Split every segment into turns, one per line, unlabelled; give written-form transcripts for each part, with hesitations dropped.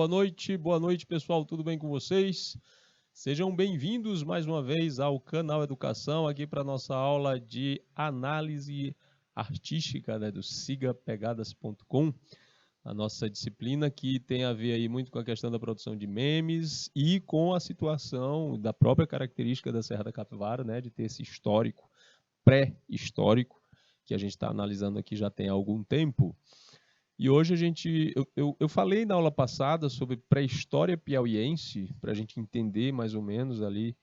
Boa noite, pessoal, tudo bem com vocês? Sejam bem-vindos mais uma vez ao canal Educação, aqui para a nossa aula de análise artística, né, do sigapegadas.com, a nossa disciplina que tem a ver aí muito com a questão da produção de memes e com a situação da própria característica da Serra da Capivara, né, de ter esse histórico, pré-histórico, que a gente está analisando aqui já tem algum tempo. E hoje eu falei na aula passada sobre pré-história piauiense, para a gente entender mais ou menos ali,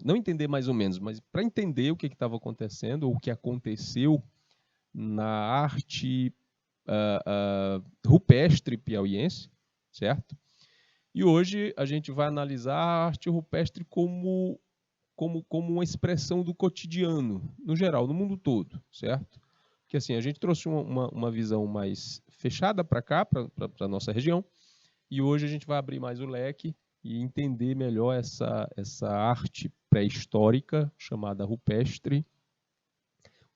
não entender mais ou menos, mas para entender o que estava acontecendo, ou o que aconteceu na arte rupestre piauiense, certo? E hoje a gente vai analisar a arte rupestre como uma expressão do cotidiano, no geral, no mundo todo, certo? Porque assim, a gente trouxe uma visão mais fechada para cá, para a nossa região, e hoje a gente vai abrir mais o leque e entender melhor essa arte pré-histórica, chamada rupestre,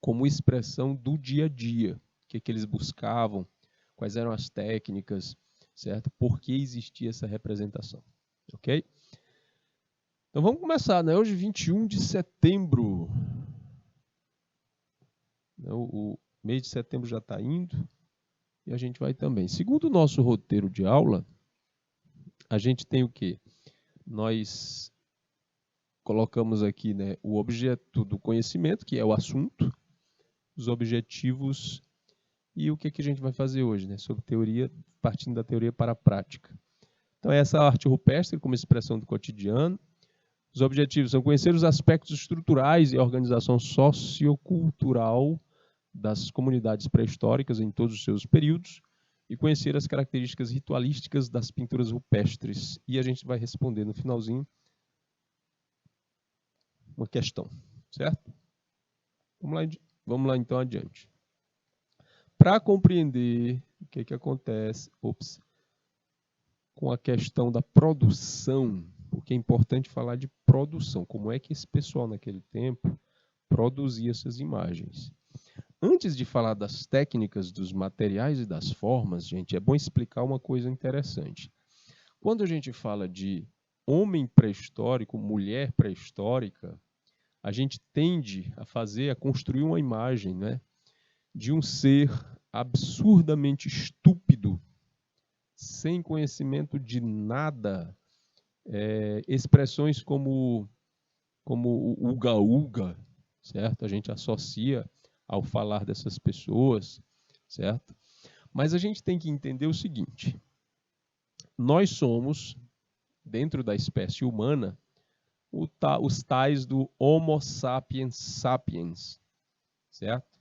como expressão do dia a dia. O que eles buscavam, quais eram as técnicas, certo? Por que existia essa representação, ok? Então vamos começar, né? Hoje, 21 de setembro. O mês de setembro já está indo e a gente vai também. Segundo o nosso roteiro de aula, a gente tem o quê? Nós colocamos aqui, né, o objeto do conhecimento, que é o assunto, os objetivos e o que a gente vai fazer hoje, né, sobre teoria, partindo da teoria para a prática. Então, essa arte rupestre como expressão do cotidiano. Os objetivos são conhecer os aspectos estruturais e a organização sociocultural das comunidades pré-históricas em todos os seus períodos e conhecer as características ritualísticas das pinturas rupestres. E a gente vai responder no finalzinho uma questão, certo? Vamos lá então adiante. Para compreender o que acontece com a questão da produção, porque é importante falar de produção, como é que esse pessoal naquele tempo produzia essas imagens. Antes de falar das técnicas, dos materiais e das formas, gente, é bom explicar uma coisa interessante. Quando a gente fala de homem pré-histórico, mulher pré-histórica, a gente tende a construir uma imagem, né, de um ser absurdamente estúpido, sem conhecimento de nada, expressões como o uga-uga, certo? A gente associa ao falar dessas pessoas, certo? Mas a gente tem que entender o seguinte: nós somos, dentro da espécie humana, os tais do Homo sapiens sapiens, certo?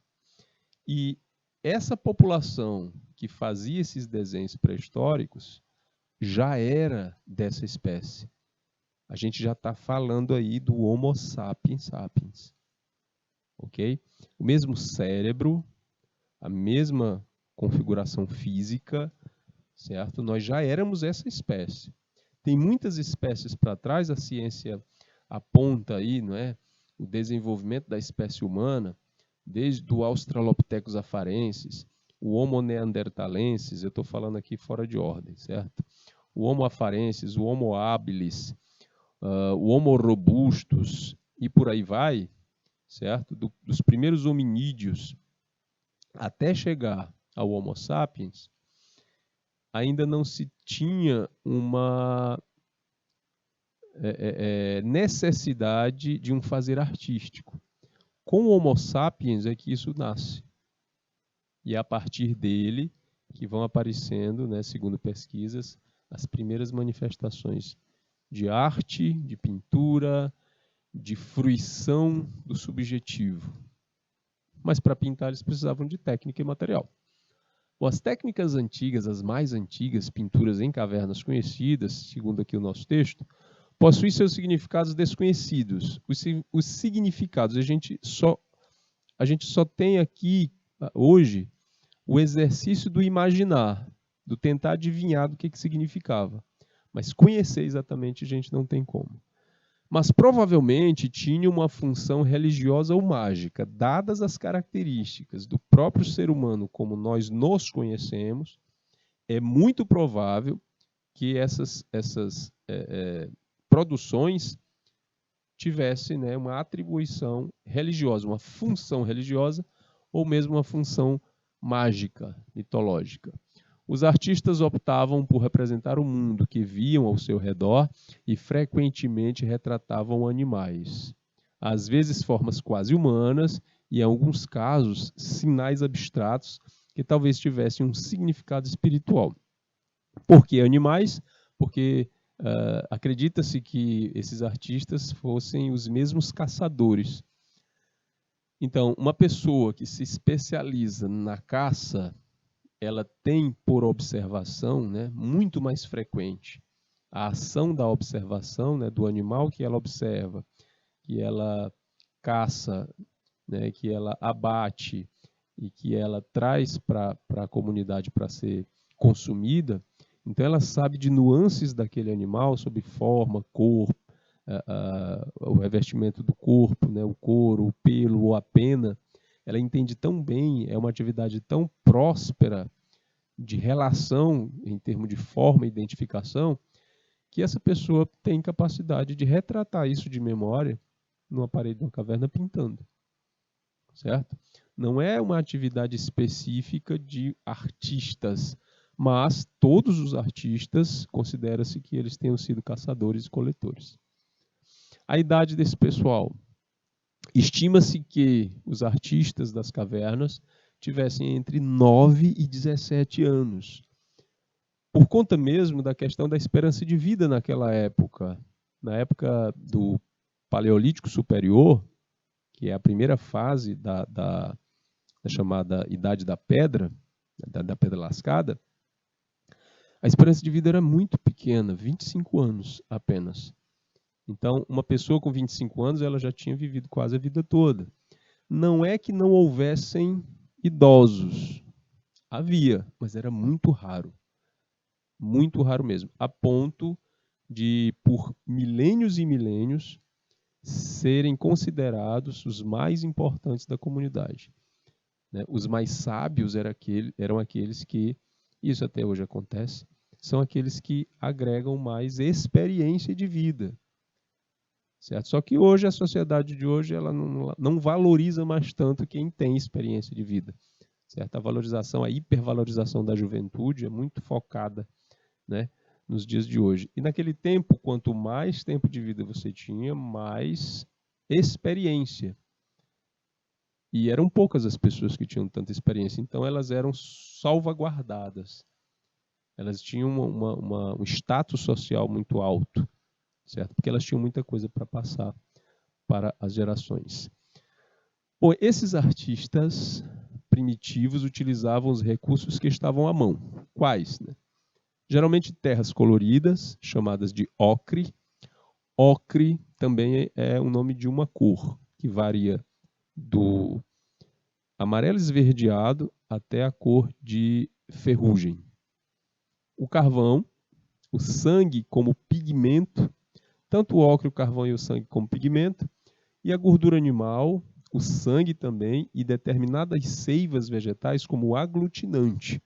E essa população que fazia esses desenhos pré-históricos já era dessa espécie. A gente já está falando aí do Homo sapiens sapiens, ok? O mesmo cérebro, a mesma configuração física, certo? Nós já éramos essa espécie. Tem muitas espécies para trás, a ciência aponta aí, não é, o desenvolvimento da espécie humana, desde o Australopithecus afarensis, o Homo neanderthalensis, eu estou falando aqui fora de ordem, certo? O Homo afarensis, o Homo habilis, o Homo robustus e por aí vai, certo? Dos primeiros hominídeos até chegar ao Homo sapiens, ainda não se tinha uma necessidade de um fazer artístico. Com o Homo sapiens é que isso nasce. E é a partir dele que vão aparecendo, né, segundo pesquisas, as primeiras manifestações de arte, de pintura, de fruição do subjetivo. Mas para pintar eles precisavam de técnica e material. Bom, as técnicas antigas, as mais antigas pinturas em cavernas conhecidas, segundo aqui o nosso texto, possuem seus significados desconhecidos. Os significados, a gente só tem aqui, hoje, o exercício do imaginar, do tentar adivinhar do que significava. Mas conhecer exatamente a gente não tem como. Mas provavelmente tinha uma função religiosa ou mágica, dadas as características do próprio ser humano como nós nos conhecemos, é muito provável que essas produções tivessem, né, uma atribuição religiosa, uma função religiosa, ou mesmo uma função mágica, mitológica. Os artistas optavam por representar o mundo que viam ao seu redor e frequentemente retratavam animais, às vezes formas quase humanas e, em alguns casos, sinais abstratos que talvez tivessem um significado espiritual. Por que animais? Porque acredita-se que esses artistas fossem os mesmos caçadores. Então, uma pessoa que se especializa na caça, ela tem por observação, né, muito mais frequente a ação da observação, né, do animal que ela observa, que ela caça, né, que ela abate e que ela traz para a comunidade para ser consumida. Então ela sabe de nuances daquele animal, sobre forma, cor, o revestimento do corpo, né, o couro, o pelo ou a pena. Ela entende tão bem, é uma atividade tão próspera de relação em termos de forma e identificação, que essa pessoa tem capacidade de retratar isso de memória numa parede de uma caverna pintando. Certo? Não é uma atividade específica de artistas, mas todos os artistas considera-se que eles tenham sido caçadores e coletores. A idade desse pessoal. Estima-se que os artistas das cavernas tivessem entre 9 e 17 anos. Por conta mesmo da questão da esperança de vida naquela época. Na época do Paleolítico Superior, que é a primeira fase da chamada Idade da Pedra, da Pedra Lascada, a esperança de vida era muito pequena, 25 anos apenas. Então, uma pessoa com 25 anos, ela já tinha vivido quase a vida toda. Não é que não houvessem idosos. Havia, mas era muito raro. Muito raro mesmo. A ponto de, por milênios e milênios, serem considerados os mais importantes da comunidade. Né? Os mais sábios eram aqueles que, isso até hoje acontece, são aqueles que agregam mais experiência de vida. Certo? Só que hoje, a sociedade de hoje, ela não valoriza mais tanto quem tem experiência de vida. Certo? A valorização, a hipervalorização da juventude é muito focada, né, nos dias de hoje. E naquele tempo, quanto mais tempo de vida você tinha, mais experiência. E eram poucas as pessoas que tinham tanta experiência, então elas eram salvaguardadas. Elas tinham um status social muito alto, certo? Porque elas tinham muita coisa para passar para as gerações. Bom, esses artistas primitivos utilizavam os recursos que estavam à mão. Quais? Né? Geralmente terras coloridas, chamadas de ocre. Ocre também é o nome de uma cor, que varia do amarelo esverdeado até a cor de ferrugem. O carvão, o sangue como pigmento, tanto o ocre, o carvão e o sangue como pigmento, e a gordura animal, o sangue também, e determinadas seivas vegetais como aglutinante.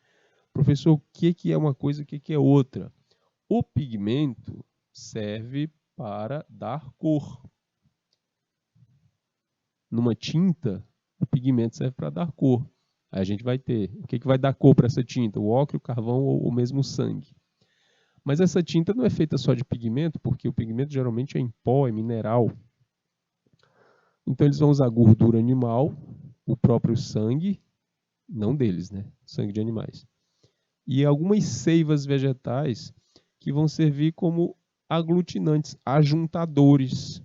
Professor, o que é uma coisa e o que é outra? O pigmento serve para dar cor. Numa tinta, o pigmento serve para dar cor. Aí a gente vai ter, o que vai dar cor para essa tinta? O ocre, o carvão ou mesmo o sangue. Mas essa tinta não é feita só de pigmento, porque o pigmento geralmente é em pó, é mineral. Então eles vão usar gordura animal, o próprio sangue, não deles, né? Sangue de animais. E algumas seivas vegetais que vão servir como aglutinantes, ajuntadores,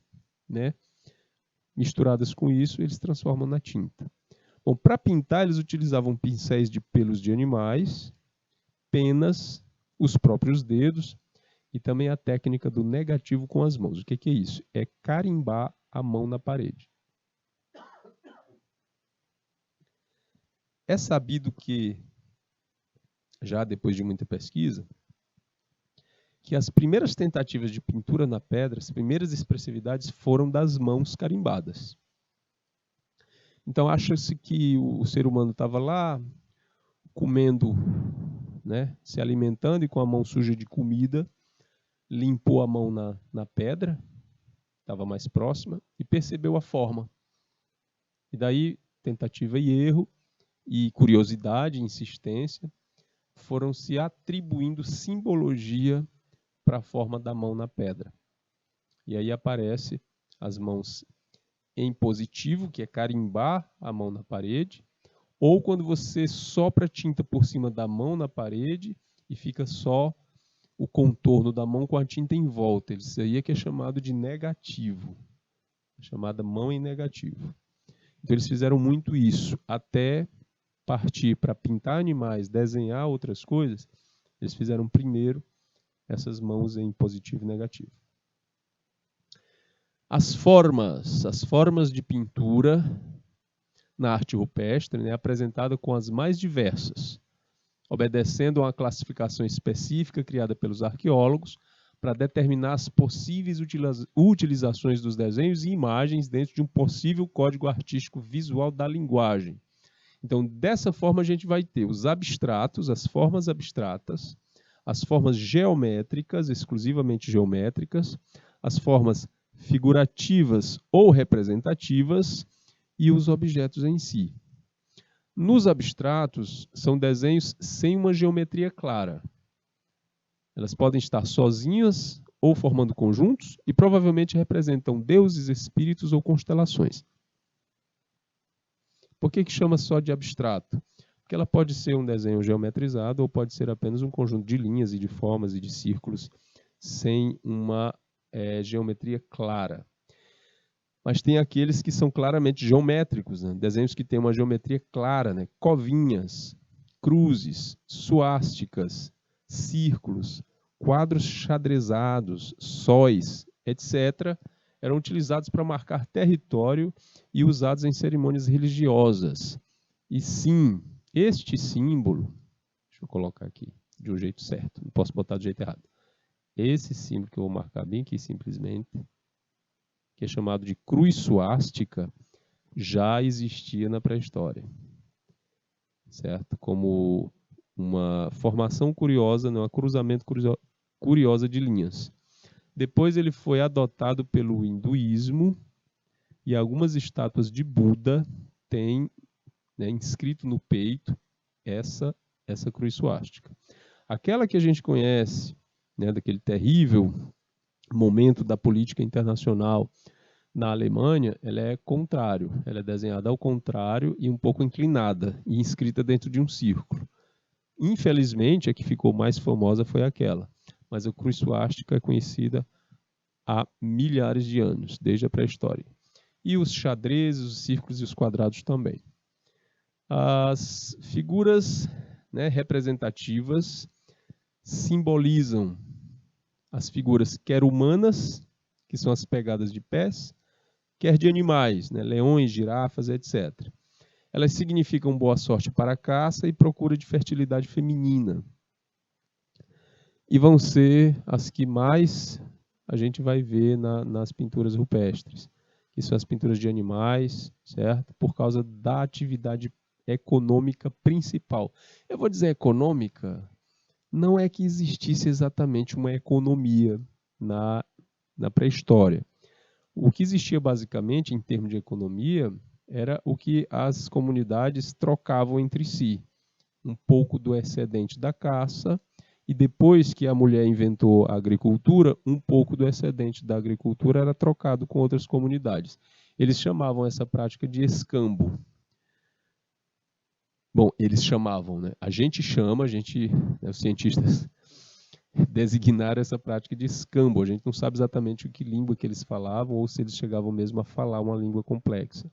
né? Misturadas com isso, eles transformam na tinta. Bom, para pintar, eles utilizavam pincéis de pelos de animais, penas, os próprios dedos e também a técnica do negativo com as mãos. O que é isso? É carimbar a mão na parede. É sabido que, já depois de muita pesquisa, que as primeiras tentativas de pintura na pedra, as primeiras expressividades foram das mãos carimbadas. Então, acha-se que o ser humano estava lá comendo né, se alimentando e com a mão suja de comida, limpou a mão na pedra, estava mais próxima, e percebeu a forma. E daí, tentativa e erro, e curiosidade, insistência, foram se atribuindo simbologia para a forma da mão na pedra. E aí aparece as mãos em positivo, que é carimbar a mão na parede, ou quando você sopra tinta por cima da mão na parede e fica só o contorno da mão com a tinta em volta. Isso aí é que é chamado de negativo, chamada mão em negativo. Então eles fizeram muito isso, até partir para pintar animais, desenhar outras coisas, eles fizeram primeiro essas mãos em positivo e negativo. As formas de pintura na arte rupestre, né, apresentada com as mais diversas, obedecendo a uma classificação específica criada pelos arqueólogos para determinar as possíveis utilizações dos desenhos e imagens dentro de um possível código artístico visual da linguagem. Então, dessa forma, a gente vai ter os abstratos, as formas abstratas, as formas geométricas, exclusivamente geométricas, as formas figurativas ou representativas e os objetos em si. Nos abstratos, são desenhos sem uma geometria clara. Elas podem estar sozinhas ou formando conjuntos e provavelmente representam deuses, espíritos ou constelações. Por que chama só de abstrato? Porque ela pode ser um desenho geometrizado ou pode ser apenas um conjunto de linhas e de formas e de círculos sem uma geometria clara. Mas tem aqueles que são claramente geométricos, né? Desenhos que têm uma geometria clara, né? Covinhas, cruzes, suásticas, círculos, quadros xadrezados, sóis, etc., eram utilizados para marcar território e usados em cerimônias religiosas. E sim, este símbolo, deixa eu colocar aqui de um jeito certo, não posso botar do jeito errado. Esse símbolo que eu vou marcar bem aqui simplesmente, que é chamado de cruz suástica, já existia na pré-história, certo? Como uma formação curiosa, um cruzamento curiosa de linhas. Depois ele foi adotado pelo hinduísmo e algumas estátuas de Buda têm, né, inscrito no peito essa cruz suástica. Aquela que a gente conhece, né, daquele terrível momento da política internacional na Alemanha, ela é contrário, ela é desenhada ao contrário e um pouco inclinada e inscrita dentro de um círculo. Infelizmente, a que ficou mais famosa foi aquela, mas a cruz suástica é conhecida há milhares de anos, desde a pré-história. E os xadrezes, os círculos e os quadrados também. As figuras, né, representativas simbolizam as figuras quer humanas, que são as pegadas de pés, quer de animais, né, leões, girafas, etc. Elas significam boa sorte para a caça e procura de fertilidade feminina. E vão ser as que mais a gente vai ver nas pinturas rupestres, que são as pinturas de animais, certo? Por causa da atividade econômica principal. Eu vou dizer econômica, não é que existisse exatamente uma economia na pré-história. O que existia basicamente em termos de economia era o que as comunidades trocavam entre si. Um pouco do excedente da caça e depois que a mulher inventou a agricultura, um pouco do excedente da agricultura era trocado com outras comunidades. Eles chamavam essa prática de escambo. Bom, eles chamavam, né? A gente chama, né, os cientistas designaram essa prática de escambo. A gente não sabe exatamente que língua que eles falavam ou se eles chegavam mesmo a falar uma língua complexa.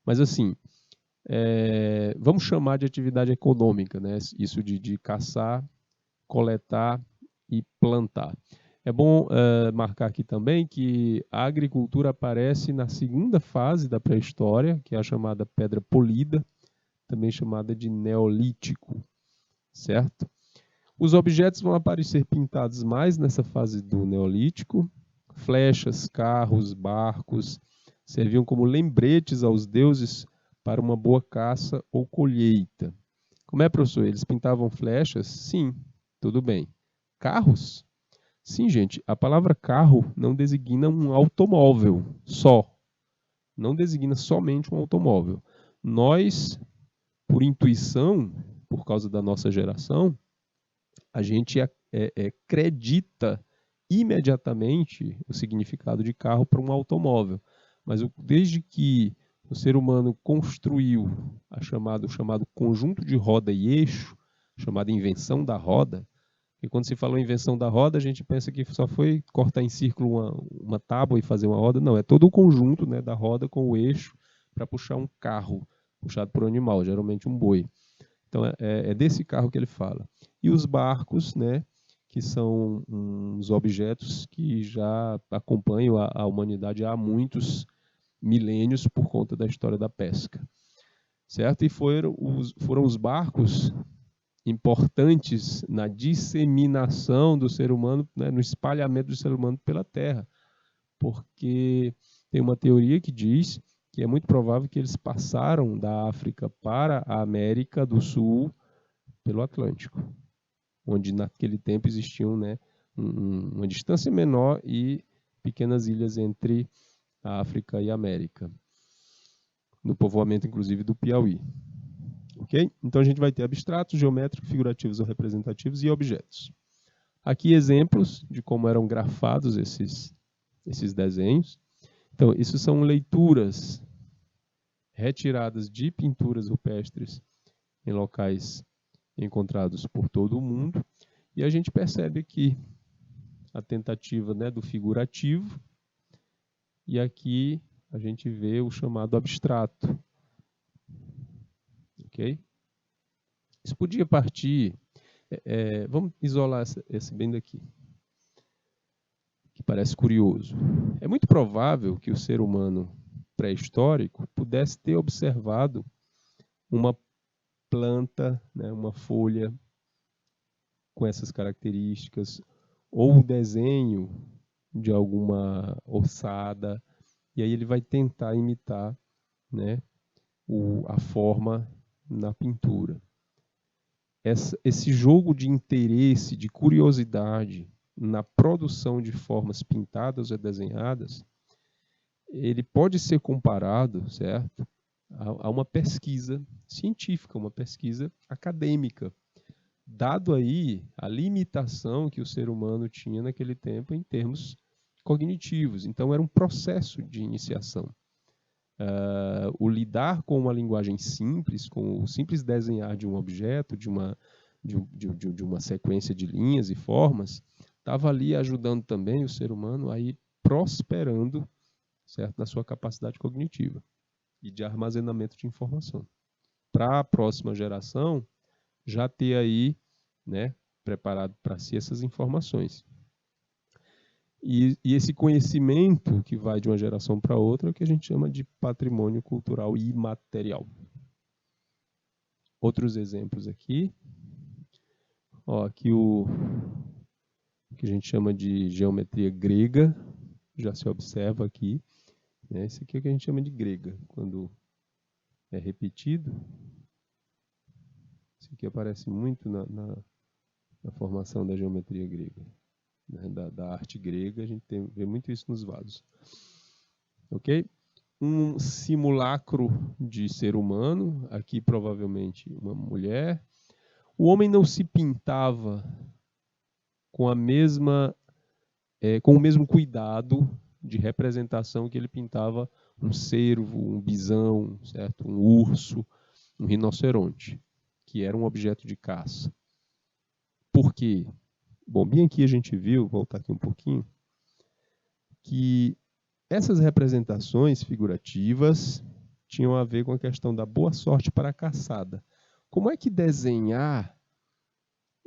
Mas assim, vamos chamar de atividade econômica, né? Isso de caçar, coletar e plantar. É bom marcar aqui também que a agricultura aparece na segunda fase da pré-história, que é a chamada Pedra Polida, também chamada de Neolítico, certo? Os objetos vão aparecer pintados mais nessa fase do Neolítico. Flechas, carros, barcos serviam como lembretes aos deuses para uma boa caça ou colheita. Como é, professor? Eles pintavam flechas? Sim, tudo bem. Carros? Sim, gente. A palavra carro não designa um automóvel só. Não designa somente um automóvel. Nós, por intuição, por causa da nossa geração, a gente acredita imediatamente o significado de carro para um automóvel. Mas desde que o ser humano construiu o chamado conjunto de roda e eixo, chamada invenção da roda, e quando se fala em invenção da roda, a gente pensa que só foi cortar em círculo uma tábua e fazer uma roda. Não, é todo o conjunto, né, da roda com o eixo para puxar um carro puxado por um animal, geralmente um boi. Então é desse carro que ele fala. E os barcos, né, que são uns objetos que já acompanham a humanidade há muitos milênios por conta da história da pesca. Certo? E foram os barcos importantes na disseminação do ser humano, né, no espalhamento do ser humano pela Terra. Porque tem uma teoria que diz que é muito provável que eles passaram da África para a América do Sul pelo Atlântico, onde naquele tempo existiam, né, uma distância menor e pequenas ilhas entre a África e a América, no povoamento inclusive do Piauí. Ok? Então a gente vai ter abstratos, geométricos, figurativos ou representativos e objetos. Aqui exemplos de como eram grafados esses desenhos. Então, isso são leituras retiradas de pinturas rupestres em locais encontrados por todo o mundo. E a gente percebe aqui a tentativa, né, do figurativo. E aqui a gente vê o chamado abstrato. Ok? Isso podia partir... vamos isolar esse bem daqui, que parece curioso. É muito provável que o ser humano pré-histórico pudesse ter observado uma planta, né, uma folha com essas características, ou o desenho de alguma ossada, e aí ele vai tentar imitar, né, a forma na pintura. Esse jogo de interesse, de curiosidade na produção de formas pintadas ou desenhadas, ele pode ser comparado, certo, a uma pesquisa científica, uma pesquisa acadêmica, dado aí a limitação que o ser humano tinha naquele tempo em termos cognitivos. Então, era um processo de iniciação. O lidar com uma linguagem simples, com o simples desenhar de um objeto, de uma sequência de linhas e formas, estava ali ajudando também o ser humano a ir prosperando, certo, na sua capacidade cognitiva e de armazenamento de informação. Para a próxima geração, já ter aí, né, preparado para si essas informações. E esse conhecimento que vai de uma geração para outra é o que a gente chama de patrimônio cultural imaterial. Outros exemplos aqui. Aqui o que a gente chama de geometria grega, já se observa aqui. Né? Esse aqui é o que a gente chama de grega, quando é repetido. Esse aqui aparece muito na formação da geometria grega. Da arte grega, a gente vê muito isso nos vasos. Ok? Um simulacro de ser humano, aqui provavelmente uma mulher. O homem não se pintava com o mesmo cuidado de representação que ele pintava um cervo, um bisão, certo? Um urso, um rinoceronte, que era um objeto de caça. Por quê? Bom, bem aqui a gente viu, vou voltar aqui um pouquinho, que essas representações figurativas tinham a ver com a questão da boa sorte para a caçada. Como é que desenhar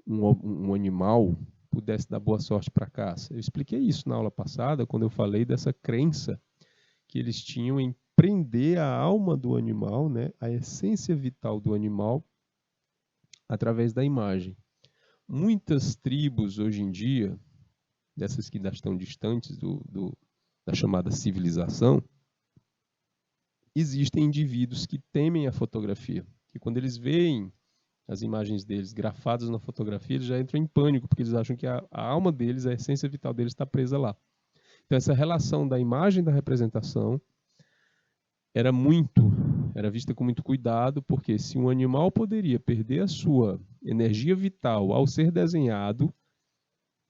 um animal pudesse dar boa sorte para a caça? Eu expliquei isso na aula passada, quando eu falei dessa crença que eles tinham em prender a alma do animal, né, a essência vital do animal, através da imagem. Muitas tribos hoje em dia, dessas que ainda estão distantes da chamada civilização, existem indivíduos que temem a fotografia. E quando eles veem as imagens deles grafadas na fotografia, eles já entram em pânico, porque eles acham que a alma deles, a essência vital deles está presa lá. Então, essa relação da imagem e da representação era vista com muito cuidado, porque se um animal poderia perder a sua energia vital ao ser desenhado,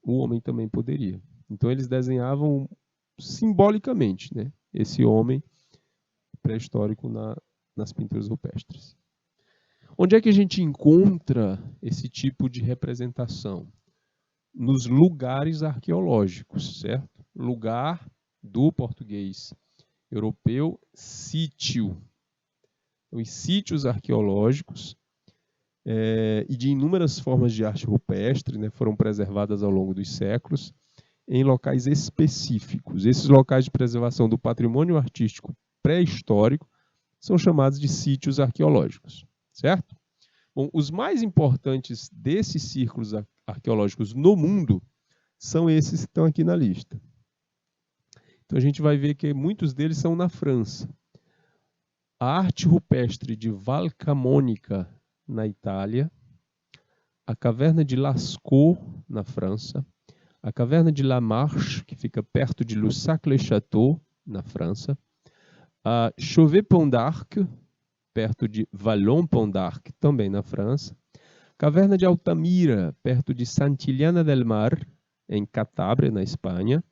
o homem também poderia. Então, eles desenhavam simbolicamente, né, esse homem pré-histórico nas pinturas rupestres. Onde é que a gente encontra esse tipo de representação? Nos lugares arqueológicos, certo? Lugar do português europeu, sítio. Então, em sítios arqueológicos e de inúmeras formas de arte rupestre, né, foram preservadas ao longo dos séculos em locais específicos. Esses locais de preservação do patrimônio artístico pré-histórico são chamados de sítios arqueológicos, certo? Bom, os mais importantes desses círculos arqueológicos no mundo são esses que estão aqui na lista. Então a gente vai ver que muitos deles são na França. A arte rupestre de Val Camonica, na Itália, a caverna de Lascaux, na França, a caverna de La Marche, que fica perto de Lussac-le-Château, na França, a Chauvet-Pont d'Arc, perto de Vallon-Pont d'Arc, também na França, caverna de Altamira, perto de Santillana del Mar, em Catábria, na Espanha.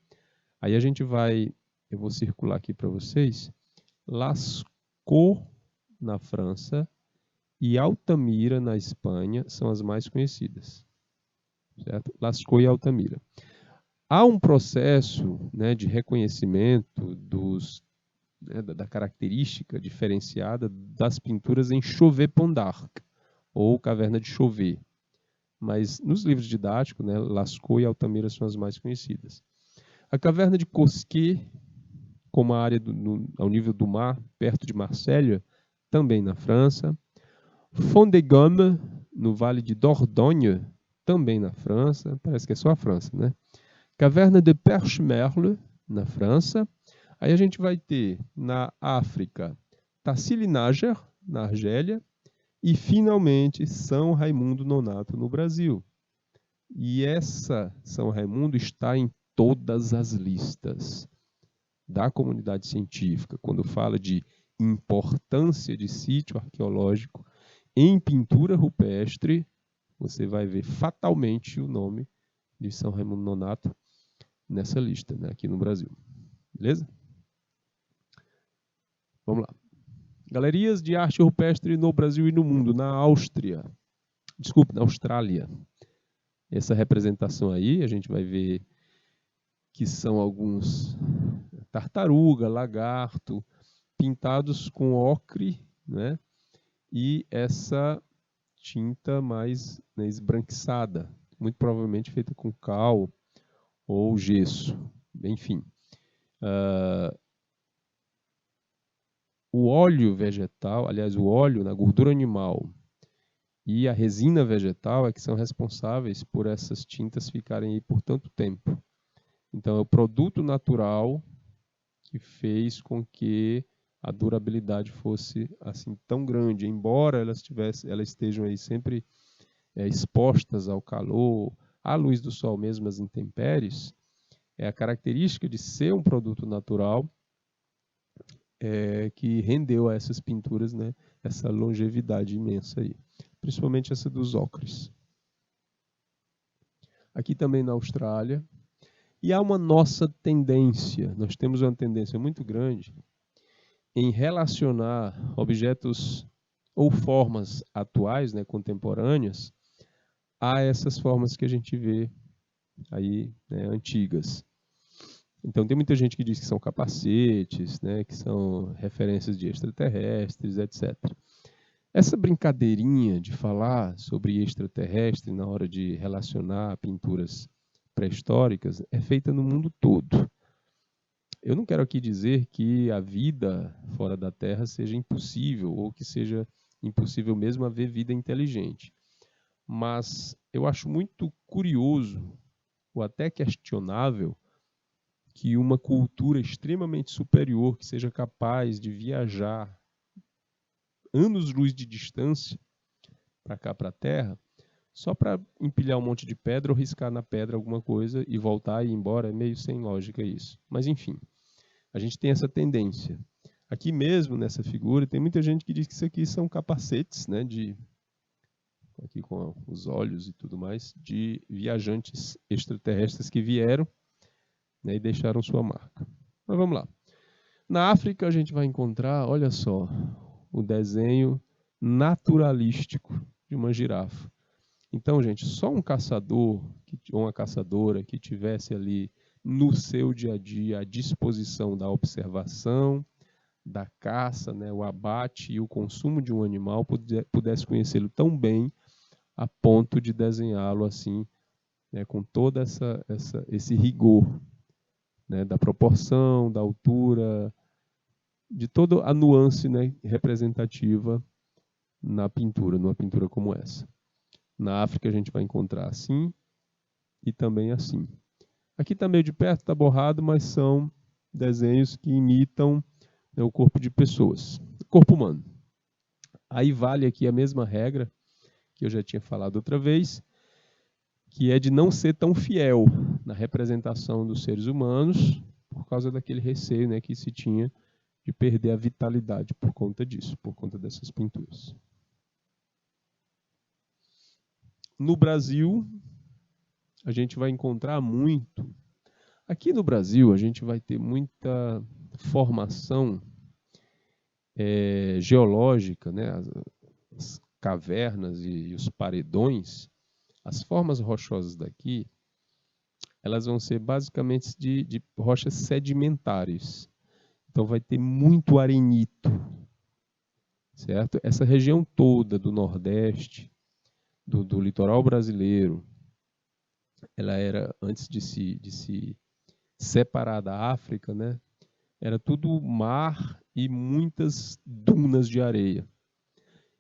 Aí a gente vai, eu vou circular aqui para vocês, Lascaux, na França, e Altamira, na Espanha, são as mais conhecidas. Certo? Lascaux e Altamira. Há um processo, né, de reconhecimento da característica diferenciada das pinturas em Chauvet-Pont d'Arc, ou Caverna de Chauvet. Mas nos livros didáticos, né, Lascaux e Altamira são as mais conhecidas. A Caverna de Cosquet, como a área ao nível do mar, perto de Marselha, também na França. Fond de Gomme, no Vale de Dordogne, também na França. Parece que é só a França, né? Caverna de Perche-Merle, na França. Aí a gente vai ter, na África, Tassili-N'Ajjer, na Argélia. E, finalmente, São Raimundo Nonato, no Brasil. E essa São Raimundo está em todas as listas da comunidade científica, quando fala de importância de sítio arqueológico em pintura rupestre, você vai ver fatalmente o nome de São Raimundo Nonato nessa lista, né, aqui no Brasil. Beleza? Vamos lá. Galerias de arte rupestre no Brasil e no mundo. Na Áustria. Desculpe, na Austrália. Essa representação aí, a gente vai ver que são alguns tartaruga, lagarto, pintados com ocre, né? E essa tinta mais, né, esbranquiçada, muito provavelmente feita com cal ou gesso, enfim. O óleo vegetal, aliás, o óleo na gordura animal e a resina vegetal é que são responsáveis por essas tintas ficarem aí por tanto tempo. Então, é o produto natural que fez com que a durabilidade fosse assim tão grande, embora elas estejam aí sempre expostas ao calor, à luz do sol mesmo, às intempéries, é a característica de ser um produto natural que rendeu a essas pinturas, né, essa longevidade imensa aí, principalmente essa dos ocres. Aqui também na Austrália. E há uma nossa tendência, nós temos uma tendência muito grande em relacionar objetos ou formas atuais, né, contemporâneas, a essas formas que a gente vê aí, né, antigas. Então tem muita gente que diz que são capacetes, né, que são referências de extraterrestres, etc. Essa brincadeirinha de falar sobre extraterrestre na hora de relacionar pinturas pré-históricas é feita no mundo todo. Eu não quero aqui dizer que a vida fora da Terra seja impossível ou que seja impossível mesmo haver vida inteligente. Mas eu acho muito curioso ou até questionável que uma cultura extremamente superior, que seja capaz de viajar anos-luz de distância para cá, para a Terra, só para empilhar um monte de pedra ou riscar na pedra alguma coisa e voltar e ir embora. É meio sem lógica isso. Mas enfim, a gente tem essa tendência. Aqui mesmo, nessa figura, tem muita gente que diz que isso aqui são capacetes, né, aqui com os olhos e tudo mais, de viajantes extraterrestres que vieram, né, e deixaram sua marca. Mas vamos lá. Na África a gente vai encontrar, olha só, o desenho naturalístico de uma girafa. Então, gente, só um caçador ou uma caçadora que tivesse ali no seu dia a dia a disposição da observação, da caça, né, o abate e o consumo de um animal pudesse conhecê-lo tão bem a ponto de desenhá-lo assim, né, com toda esse rigor, né, da proporção, da altura, de toda a nuance, né, representativa na pintura, numa pintura como essa. Na África a gente vai encontrar assim e também assim. Aqui está meio de perto, está borrado, mas são desenhos que imitam, né, o corpo de pessoas, corpo humano. Aí vale aqui a mesma regra que eu já tinha falado outra vez, que é de não ser tão fiel na representação dos seres humanos, por causa daquele receio, né, que se tinha de perder a vitalidade por conta disso, por conta dessas pinturas. No Brasil, a gente vai encontrar muito. Aqui no Brasil, a gente vai ter muita formação geológica, né? As cavernas e os paredões. As formas rochosas daqui, elas vão ser basicamente de rochas sedimentares. Então vai ter muito arenito, certo? Essa região toda do Nordeste, do litoral brasileiro, ela era, antes de se separar da África, né? Era tudo mar e muitas dunas de areia.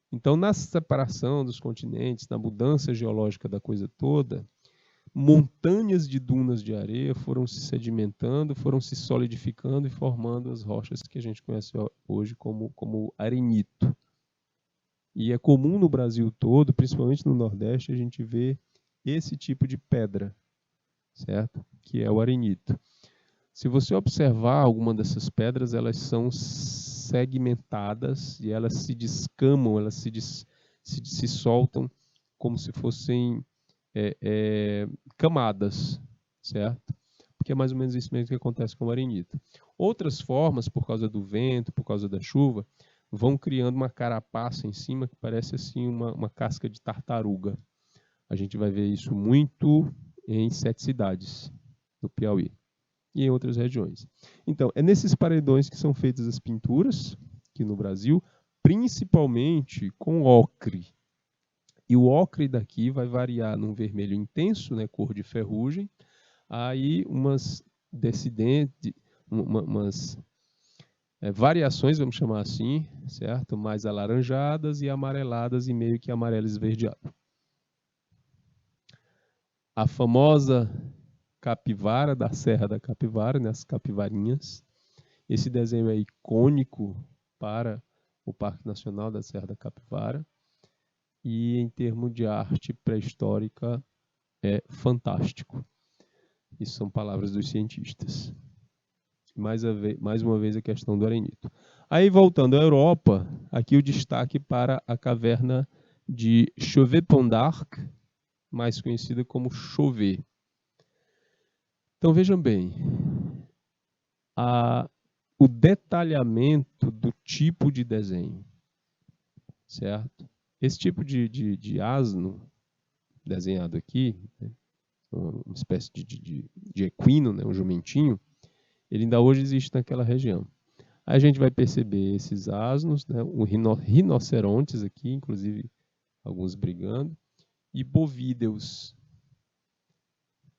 Então, na separação dos continentes, na mudança geológica da coisa toda, montanhas de dunas de areia foram se sedimentando, foram se solidificando e formando as rochas que a gente conhece hoje como arenito. E é comum no Brasil todo, principalmente no Nordeste, a gente ver esse tipo de pedra, certo? Que é o arenito. Se você observar alguma dessas pedras, elas são segmentadas e elas se descamam, elas se soltam como se fossem camadas, certo? Porque é mais ou menos isso mesmo que acontece com o arenito. Outras formas, por causa do vento, por causa da chuva, vão criando uma carapaça em cima que parece assim uma casca de tartaruga. A gente vai ver isso muito em 7 cidades do Piauí e em outras regiões. Então, é nesses paredões que são feitas as pinturas, aqui no Brasil, principalmente com ocre. E o ocre daqui vai variar num vermelho intenso, né, cor de ferrugem, aí umas variações, vamos chamar assim, certo? Mais alaranjadas e amareladas e meio que amarelo esverdeado. A famosa capivara da Serra da Capivara, né, as capivarinhas. Esse desenho é icônico para o Parque Nacional da Serra da Capivara e, em termos de arte pré-histórica, é fantástico. Isso são palavras dos cientistas. Mais uma vez a questão do arenito. Aí, voltando à Europa, aqui o destaque para a caverna de Chauvet-Pont d'Arc, mais conhecida como Chauvet. Então, vejam bem, o detalhamento do tipo de desenho, certo? Esse tipo de asno desenhado aqui, né, uma espécie de equino, né, um jumentinho, ele ainda hoje existe naquela região. Aí a gente vai perceber esses asnos, né, rinocerontes aqui, inclusive alguns brigando, e bovídeos,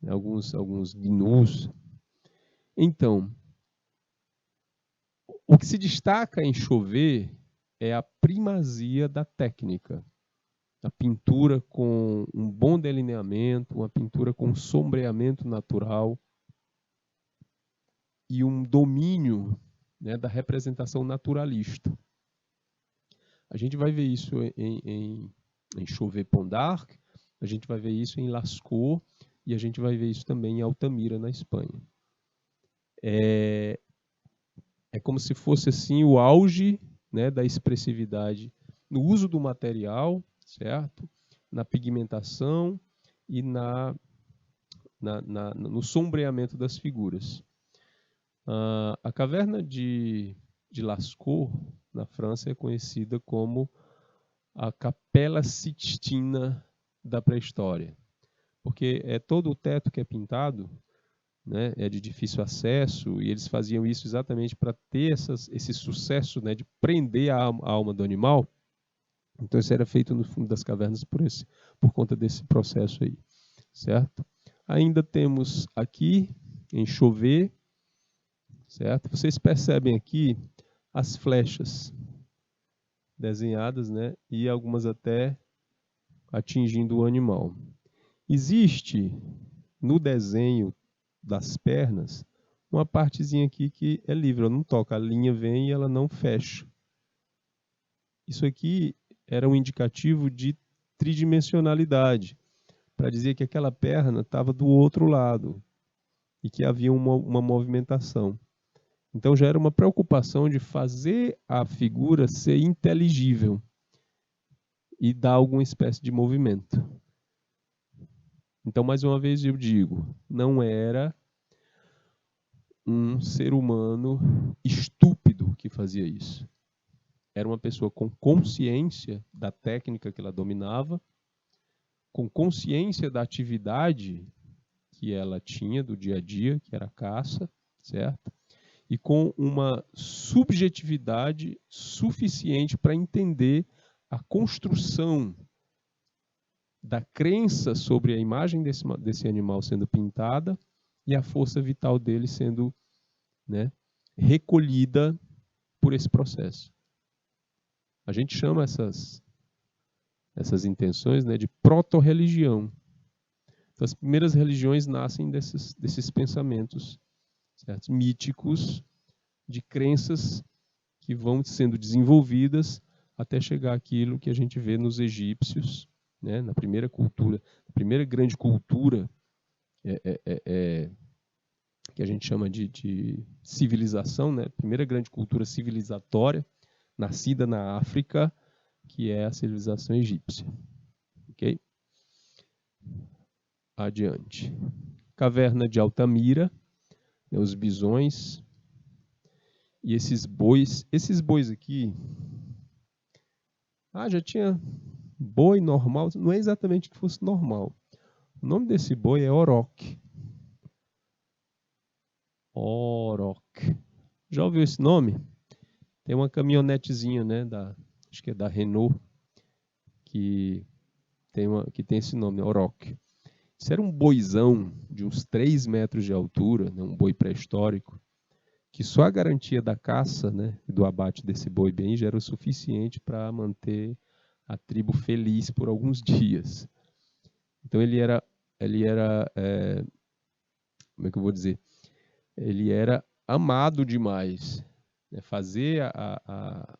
né, alguns gnus. Então, o que se destaca em Chauvet é a primazia da técnica. A pintura com um bom delineamento, uma pintura com sombreamento natural e um domínio, né, da representação naturalista. A gente vai ver isso em Chauvet-Pont-d'Arc, a gente vai ver isso em Lascaux e a gente vai ver isso também em Altamira, na Espanha. É como se fosse assim o auge, né, da expressividade no uso do material, certo? Na pigmentação e no sombreamento das figuras. A caverna de Lascaux, na França, é conhecida como a Capela Sixtina da pré-história, porque todo o teto que é pintado, né, é de difícil acesso, e eles faziam isso exatamente para ter esse sucesso, né, de prender a alma do animal. Então isso era feito no fundo das cavernas por conta desse processo aí, certo? Ainda temos aqui em Chauvet, certo? Vocês percebem aqui as flechas desenhadas, né, e algumas até atingindo o animal. Existe no desenho das pernas uma partezinha aqui que é livre, ela não toca, a linha vem e ela não fecha. Isso aqui era um indicativo de tridimensionalidade, para dizer que aquela perna estava do outro lado e que havia uma movimentação. Então já era uma preocupação de fazer a figura ser inteligível e dar alguma espécie de movimento. Então, mais uma vez eu digo, não era um ser humano estúpido que fazia isso. Era uma pessoa com consciência da técnica que ela dominava, com consciência da atividade que ela tinha do dia a dia, que era a caça, certo? E com uma subjetividade suficiente para entender a construção da crença sobre a imagem desse animal sendo pintada e a força vital dele sendo, né, recolhida por esse processo. A gente chama essas intenções, né, de proto-religião. Então, as primeiras religiões nascem desses pensamentos, certo? Míticos, de crenças que vão sendo desenvolvidas até chegar àquilo que a gente vê nos egípcios, né, na primeira cultura, a primeira grande cultura que a gente chama de civilização, né, primeira grande cultura civilizatória, nascida na África, que é a civilização egípcia. Ok? Adiante. Caverna de Altamira, né, os bisões e esses bois. Esses bois aqui, já tinha boi normal, não é exatamente que fosse normal. O nome desse boi é Auroch. Auroch. Já ouviu esse nome? Tem uma caminhonetezinha, né, acho que é da Renault, que tem esse nome, Auroch. Isso era um boizão de uns 3 metros de altura, né, um boi pré-histórico, que só a garantia da caça, né, e do abate desse boi bem já era o suficiente para manter a tribo feliz por alguns dias. Então ele era como é que eu vou dizer? Ele era amado demais. Fazer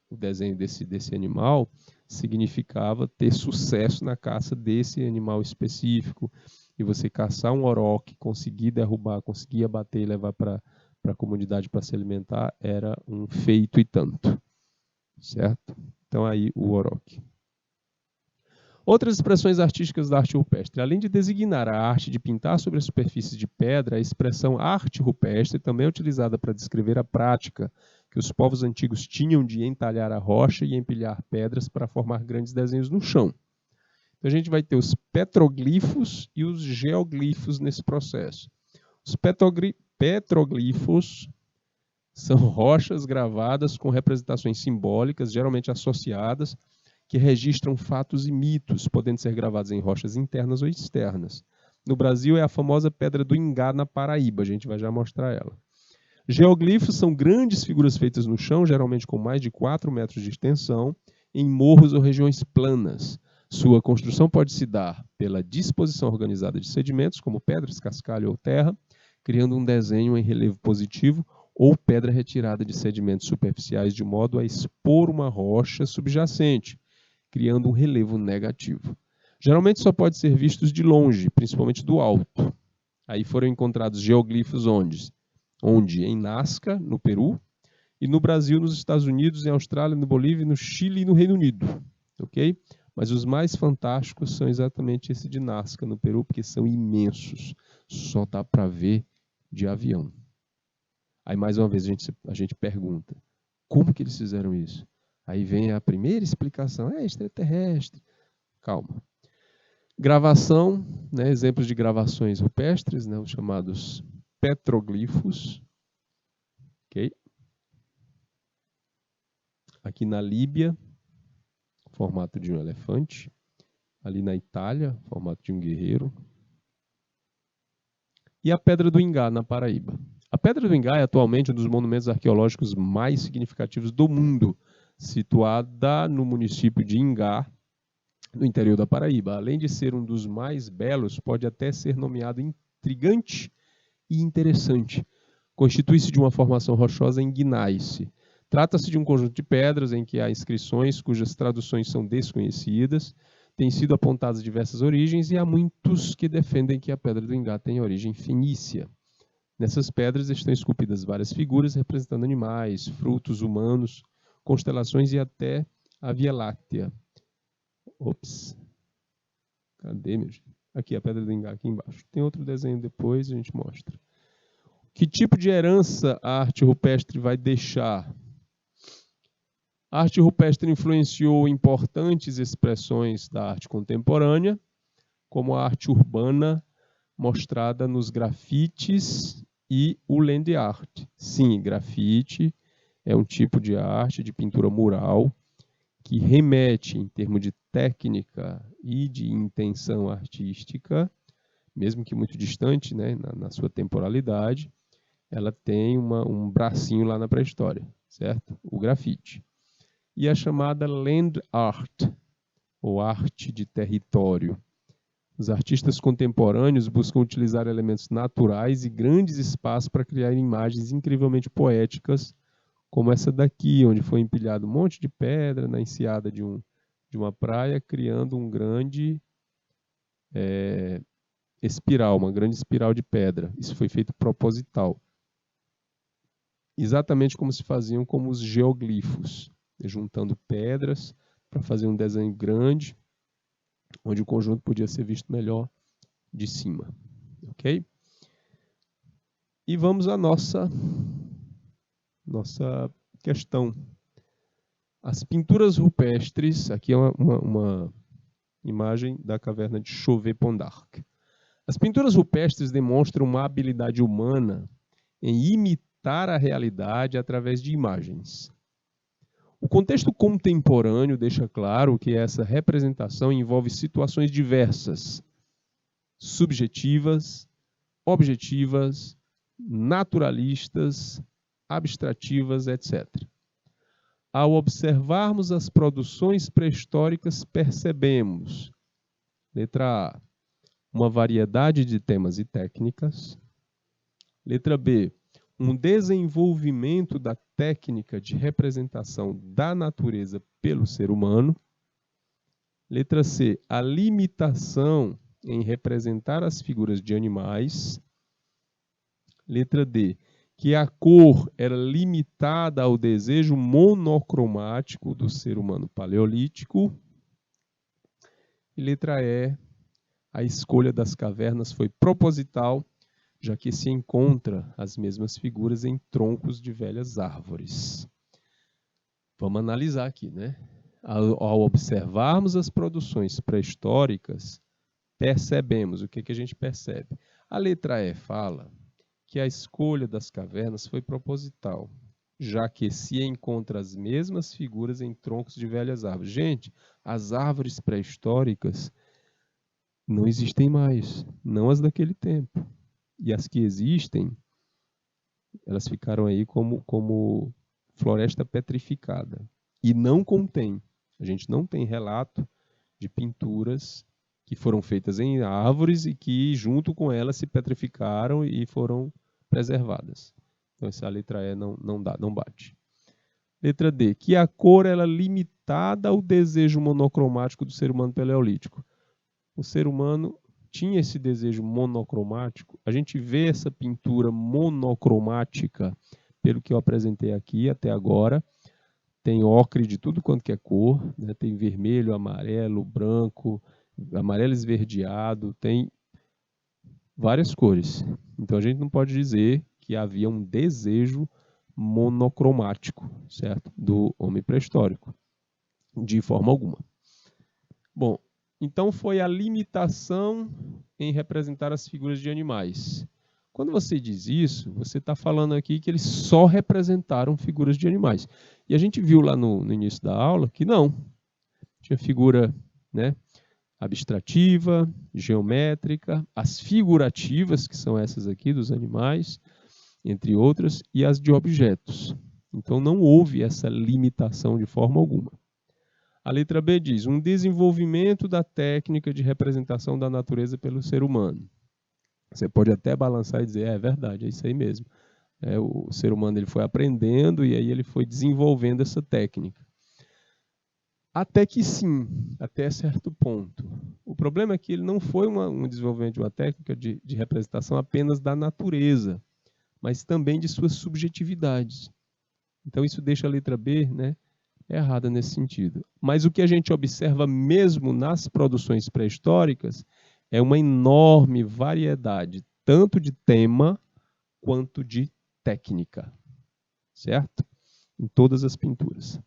o desenho desse animal significava ter sucesso na caça desse animal específico. E você caçar um auroch, conseguir derrubar, conseguir abater e levar para a comunidade para se alimentar, era um feito e tanto. Certo? Então aí o auroch. Outras expressões artísticas da arte rupestre. Além de designar a arte de pintar sobre a superfície de pedra, a expressão arte rupestre também é utilizada para descrever a prática que os povos antigos tinham de entalhar a rocha e empilhar pedras para formar grandes desenhos no chão. Então a gente vai ter os petroglifos e os geoglifos nesse processo. Os petroglifos são rochas gravadas com representações simbólicas, geralmente associadas, que registram fatos e mitos, podendo ser gravados em rochas internas ou externas. No Brasil é a famosa Pedra do Ingá, na Paraíba, a gente vai já mostrar ela. Geoglifos são grandes figuras feitas no chão, geralmente com mais de 4 metros de extensão, em morros ou regiões planas. Sua construção pode se dar pela disposição organizada de sedimentos, como pedras, cascalho ou terra, criando um desenho em relevo positivo, ou pedra retirada de sedimentos superficiais de modo a expor uma rocha subjacente, criando um relevo negativo. Geralmente só pode ser vistos de longe, principalmente do alto. Aí foram encontrados geoglifos onde? Em Nazca, no Peru, e no Brasil, nos Estados Unidos, em Austrália, no Bolívia, no Chile e no Reino Unido. Ok? Mas os mais fantásticos são exatamente esse de Nazca, no Peru, porque são imensos. Só dá para ver de avião. Aí, mais uma vez, a gente pergunta, como que eles fizeram isso? Aí vem a primeira explicação, é extraterrestre. Calma. Gravação, né, exemplos de gravações rupestres, né, os chamados petroglifos. Okay? Aqui na Líbia, formato de um elefante. Ali na Itália, formato de um guerreiro. E a Pedra do Ingá, na Paraíba. A Pedra do Ingá é atualmente um dos monumentos arqueológicos mais significativos do mundo, situada no município de Ingá, no interior da Paraíba. Além de ser um dos mais belos, pode até ser nomeado intrigante e interessante. Constitui-se de uma formação rochosa em gneiss. Trata-se de um conjunto de pedras em que há inscrições cujas traduções são desconhecidas. Têm sido apontadas diversas origens e há muitos que defendem que a Pedra do Ingá tem origem fenícia. Nessas pedras estão esculpidas várias figuras representando animais, frutos humanos, constelações e até a Via Láctea. Ops. Cadê, meu gente? Aqui, a Pedra do Ingá, aqui embaixo. Tem outro desenho depois, a gente mostra. Que tipo de herança a arte rupestre vai deixar? A arte rupestre influenciou importantes expressões da arte contemporânea, como a arte urbana mostrada nos grafites e o land art. Sim, grafite é um tipo de arte de pintura mural que remete, em termos de técnica e de intenção artística, mesmo que muito distante, né, na sua temporalidade, ela tem um bracinho lá na pré-história, certo? O grafite. E a chamada land art, ou arte de território. Os artistas contemporâneos buscam utilizar elementos naturais e grandes espaços para criar imagens incrivelmente poéticas, como essa daqui, onde foi empilhado um monte de pedra na enseada de uma praia, criando um grande espiral, uma grande espiral de pedra. Isso foi feito proposital. Exatamente como se faziam como os geoglifos, juntando pedras para fazer um desenho grande, onde o conjunto podia ser visto melhor de cima. Ok? E vamos à nossa questão. As pinturas rupestres, aqui é uma imagem da caverna de Chauvet-Pont-d'Arc. As pinturas rupestres demonstram uma habilidade humana em imitar a realidade através de imagens. O contexto contemporâneo deixa claro que essa representação envolve situações diversas, subjetivas, objetivas, naturalistas, abstrativas, etc. Ao observarmos as produções pré-históricas, percebemos, letra A, uma variedade de temas e técnicas. Letra B, um desenvolvimento da técnica de representação da natureza pelo ser humano. Letra C, a limitação em representar as figuras de animais. Letra D, que a cor era limitada ao desejo monocromático do ser humano paleolítico. E letra E, a escolha das cavernas foi proposital, já que se encontra as mesmas figuras em troncos de velhas árvores. Vamos analisar aqui, né? Ao observarmos as produções pré-históricas, percebemos. O que a gente percebe? A letra E fala que a escolha das cavernas foi proposital, já que se encontra as mesmas figuras em troncos de velhas árvores. Gente, as árvores pré-históricas não existem mais, não as daquele tempo. E as que existem, elas ficaram aí como floresta petrificada. E não contém, a gente não tem relato de pinturas que foram feitas em árvores e que junto com elas se petrificaram e foram preservadas. Então essa letra E não bate. Letra D, que a cor ela é limitada ao desejo monocromático do ser humano paleolítico. O ser humano tinha esse desejo monocromático. A gente vê essa pintura monocromática, pelo que eu apresentei aqui até agora. Tem ocre de tudo quanto que é cor, né? Tem vermelho, amarelo, branco, amarelo esverdeado, tem várias cores. Então a gente não pode dizer que havia um desejo monocromático, certo? Do homem pré-histórico, de forma alguma. Bom, então foi a limitação em representar as figuras de animais. Quando você diz isso, você está falando aqui que eles só representaram figuras de animais. E a gente viu lá no início da aula que não. Tinha figura, né, abstrativa, geométrica, as figurativas, que são essas aqui dos animais, entre outras, e as de objetos. Então não houve essa limitação de forma alguma. A letra B diz, um desenvolvimento da técnica de representação da natureza pelo ser humano. Você pode até balançar e dizer, é verdade, é isso aí mesmo. O ser humano ele foi aprendendo e aí ele foi desenvolvendo essa técnica. Até que sim, até certo ponto. O problema é que ele não foi um desenvolvimento de uma técnica de representação apenas da natureza, mas também de suas subjetividades. Então isso deixa a letra B, né, errada nesse sentido. Mas o que a gente observa mesmo nas produções pré-históricas é uma enorme variedade, tanto de tema quanto de técnica, certo? Em todas as pinturas.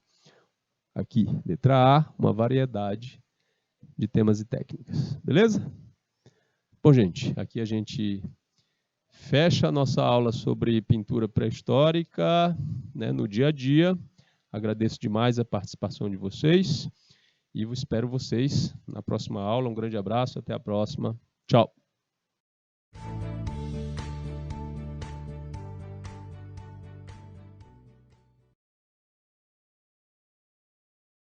Aqui, letra A, uma variedade de temas e técnicas. Beleza? Bom, gente, aqui a gente fecha a nossa aula sobre pintura pré-histórica, né, no dia a dia. Agradeço demais a participação de vocês e espero vocês na próxima aula. Um grande abraço, até a próxima. Tchau.